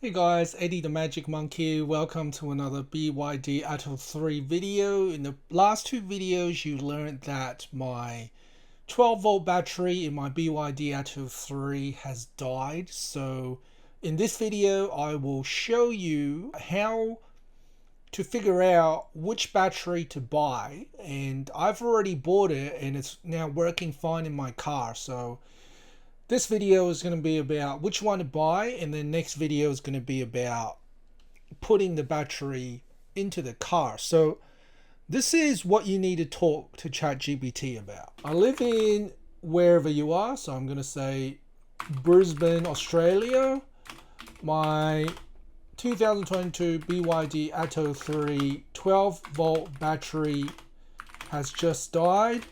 Hey guys, Eddie the Magic Monk here. Welcome to another BYD Atto 3 video. In the last two videos you learned that my 12 volt battery in my BYD Atto 3 has died. So in this video I will show you how to figure out which battery to buy, and I've already bought it and it's now working fine in my car. So this video is going to be about which one to buy, and then next video is going to be about putting the battery into the car. So this is what you need to talk to ChatGPT about. I live in wherever you are, so I'm going to say Brisbane, Australia. My 2022 BYD Atto 3 12 volt battery has just died.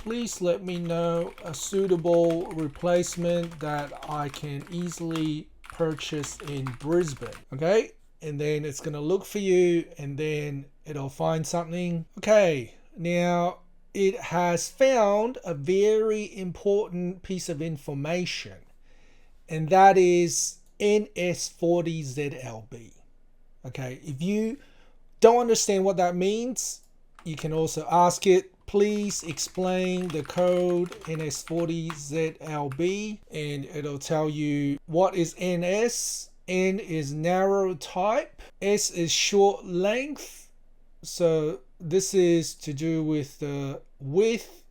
Please let me know a suitable replacement that I can easily purchase in Brisbane. Okay, and then it's gonna look for you and then it'll find something. Okay, now it has found a very important piece of information, and that is NS40ZLB. Okay, if you don't understand what that means, you can also ask it, please explain the code NS40ZLB, and it'll tell you what is NS. N is narrow type, S is short length, so this is to do with the width,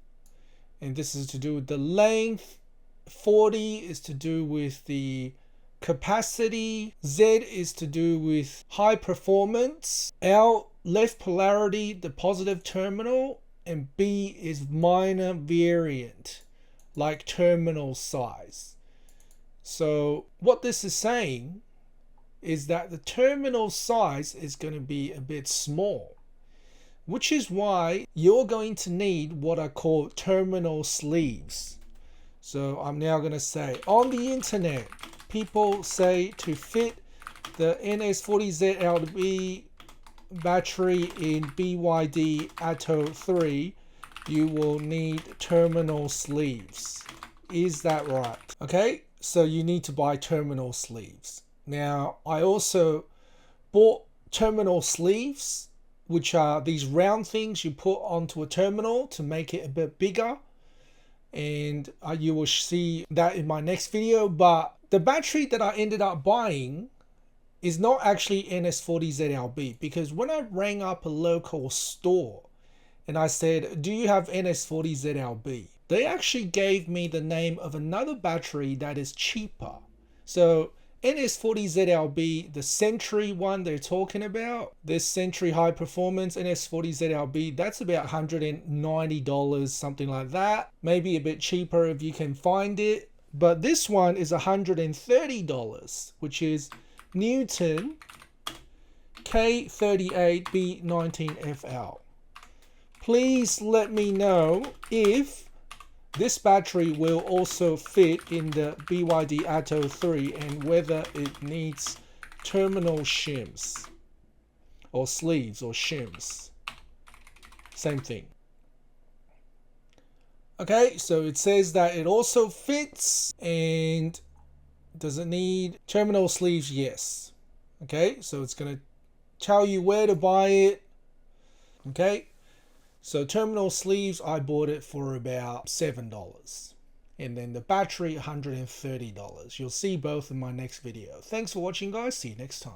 and this is to do with the length. 40 is to do with the capacity. Z is to do with high performance. L, left polarity, the positive terminal. And B is minor variant, like terminal size. So what this is saying is that the terminal size is going to be a bit small, which is why you're going to need what I call terminal sleeves. So I'm now going to say, on the internet, people say to fit the NS40ZLB battery in BYD Atto 3, you will need terminal sleeves. Is that right? Okay, so you need to buy terminal sleeves. Now, I also bought terminal sleeves, which are these round things you put onto a terminal to make it a bit bigger, and you will see that in my next video. But the battery that I ended up buying is not actually NS40ZLB, because when I rang up a local store and I said, do you have NS40ZLB? They actually gave me the name of another battery that is cheaper. So NS40ZLB, the Century one they're talking about, this Century High Performance NS40ZLB, that's about $190, something like that. Maybe a bit cheaper if you can find it. But this one is $130, which is Newton K38B19FL. Please let me know if this battery will also fit in the BYD Atto 3 and whether it needs terminal shims or sleeves or shims. Same thing. Okay, so it says that it also fits. And does it need terminal sleeves? Yes. Okay, so it's going to tell you where to buy it. Okay, so terminal sleeves, I bought it for about $7. And then the battery, $130. You'll see both in my next video. Thanks for watching, guys. See you next time.